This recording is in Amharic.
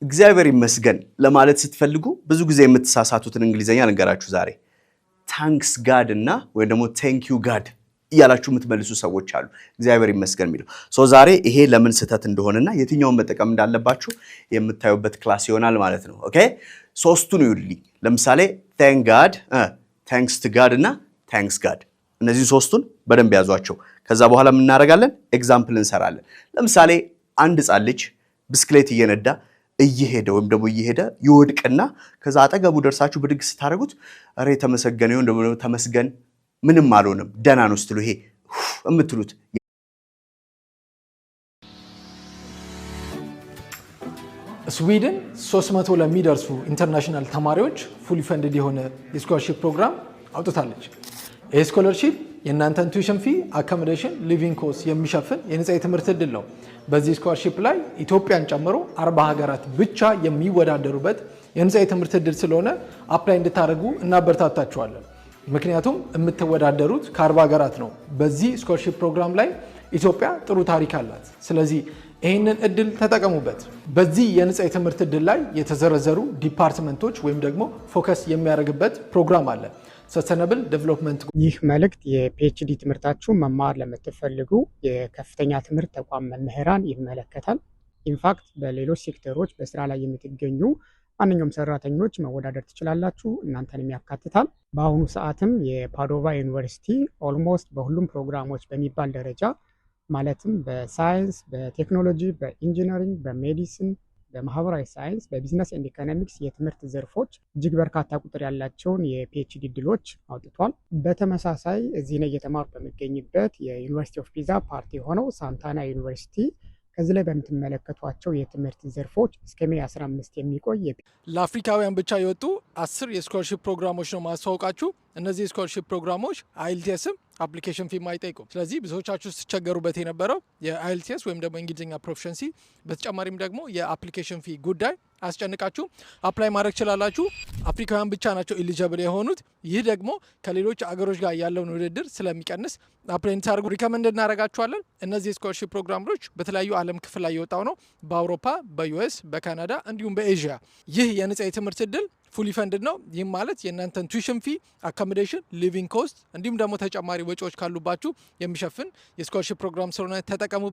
እግዚአብሔር ይመስገን ለማለት ስትፈልጉ ብዙ ጊዜ የምትሳሳቱትን እንግሊዘኛ ልንገራችሁ ዛሬ። ታንክስ ጋድ እና ወይ ደግሞ ቴንክ ዩ ጋድ እያላችሁ የምትመልሱ ሰዎች አሉ። እግዚአብሔር ይመስገን የሚለው ዛሬ ይሄ ለምን ስህተት እንደሆነና የትኛውን መጠቀም እንዳለባችሁ የምታዩበት ክላስ ይሆናል ማለት ነው። ኦኬ ሶስቱን ይውልኝ። ለምሳሌ thank God፣ thanks to God እና thanks God። እነዚህ ሶስቱን በደንብ ያዟቸው። ከዛ በኋላ ምን እናደርጋለን? ኤግዛምፕል እንሰራለን። ለምሳሌ አንድ ሕፃን ልጅ ብስክሌት እየነዳ እየሄደ ወይም ደግሞ እየሄደ ይወድቅና ከዛ አጠገቡ ደርሳችሁ ብድግ ስታደርጉት አሬ ተመሰገነ ይሁን ደግሞ ተመስገን ምንም አልሆነም ደህና ነው ስትሉ ይሄ እምትሉት ስዊድን 300 ለሚደርሱ ኢንተርናሽናል ተማሪዎች ፉሊ ፈንድድ የሆነ የስኮላርሺፕ ፕሮግራም አውጥታለች። ይህ ስኮላርሺፕ የእናንተን ቱዊሽን ፊ፣ አኮሞዴሽን፣ ሊቪንግ ኮስት የሚሸፍን የነጻ የትምህርት እድል ነው። በዚህ ስኮላርሺፕ ላይ ኢትዮጵያን ጨምሮ 40 ሀገራት ብቻ የሚወዳደሩበት የነጻ የትምህርት እድል ስለሆነ አፕላይ እንድታደርጉ እናበረታታችኋለን። ምክንያቱም የምትወዳደሩት ከ40 ሀገራት ነው። በዚህ ስኮላርሺፕ ፕሮግራም ላይ ኢትዮጵያ ጥሩ ታሪክ አላት። ስለዚህ ይህንን እድል ተጠቀሙበት። በዚህ የነጻ የትምህርት እድል ላይ የተዘረዘሩ ዲፓርትመንቶች ወይም ደግሞ ፎከስ የሚያደርግበት ፕሮግራም አለ። ሰስተነብል ዴቨሎፕመንት። ይህ መልእክት የፒኤችዲ ትምህርታችሁ መማር ለምትፈልጉ የከፍተኛ ትምህርት ተቋም መምህራን ይመለከታል። ኢንፋክት በሌሎች ሴክተሮች በስራ ላይ የምትገኙ ማንኛውም ሰራተኞች መወዳደር ትችላላችሁ፣ እናንተንም ያካትታል። በአሁኑ ሰዓትም የፓዶቫ ዩኒቨርሲቲ ኦልሞስት በሁሉም ፕሮግራሞች በሚባል ደረጃ ማለትም በሳይንስ፣ በቴክኖሎጂ፣ በኢንጂነሪንግ፣ በሜዲሲን፣ በማህበራዊ ሳይንስ፣ በቢዝነስ ኤንድ ኢኮኖሚክስ የትምህርት ዘርፎች እጅግ በርካታ ቁጥር ያላቸውን የፒኤችዲ እድሎች አውጥቷል። በተመሳሳይ እዚህ ነው እየተማሩ በሚገኝበት የዩኒቨርሲቲ ኦፍ ፒዛ ፓርቲ የሆነው ሳንታና ዩኒቨርሲቲ ከዚህ ላይ በምትመለከቷቸው የትምህርት ዘርፎች እስከ ሜይ 15 የሚቆይ ለአፍሪካውያን ብቻ የወጡ 10 የስኮላርሺፕ ፕሮግራሞች ነው ማስተዋወቃችሁ። እነዚህ የስኮላርሺፕ ፕሮግራሞች አይኤልቲኤስም አፕሊኬሽን ፊም አይጠይቁም። ስለዚህ ብዙዎቻችሁ ስትቸገሩበት የነበረው የአይኤልቲኤስ ወይም ደግሞ እንግሊዝኛ ፕሮፊሸንሲ፣ በተጨማሪም ደግሞ የአፕሊኬሽን ፊ ጉዳይ አስጨንቃችሁ አፕላይ ማድረግ ችላላችሁ። አፍሪካውያን ብቻ ናቸው ኢሊጀብል የሆኑት። ይህ ደግሞ ከሌሎች አገሮች ጋር ያለውን ውድድር ስለሚቀንስ አፕላይ እንድታደርጉ ሪከመንድ እናደርጋችኋለን። እነዚህ የስኮላርሺፕ ፕሮግራሞች በተለያዩ ዓለም ክፍል ላይ የወጣው ነው። በአውሮፓ፣ በዩኤስ፣ በካናዳ እንዲሁም በኤዥያ። ይህ የነጻ የትምህርት እድል ፉሊ ፈንድድ ነው። ይህም ማለት የእናንተን ቱዊሽን ፊ፣ አኮሞዴሽን፣ ሊቪንግ ኮስት እንዲሁም ደግሞ ተጨማሪ ወጪዎች ካሉባችሁ የሚሸፍን የስኮላርሺፕ ፕሮግራም ስለሆነ ተጠቀሙ።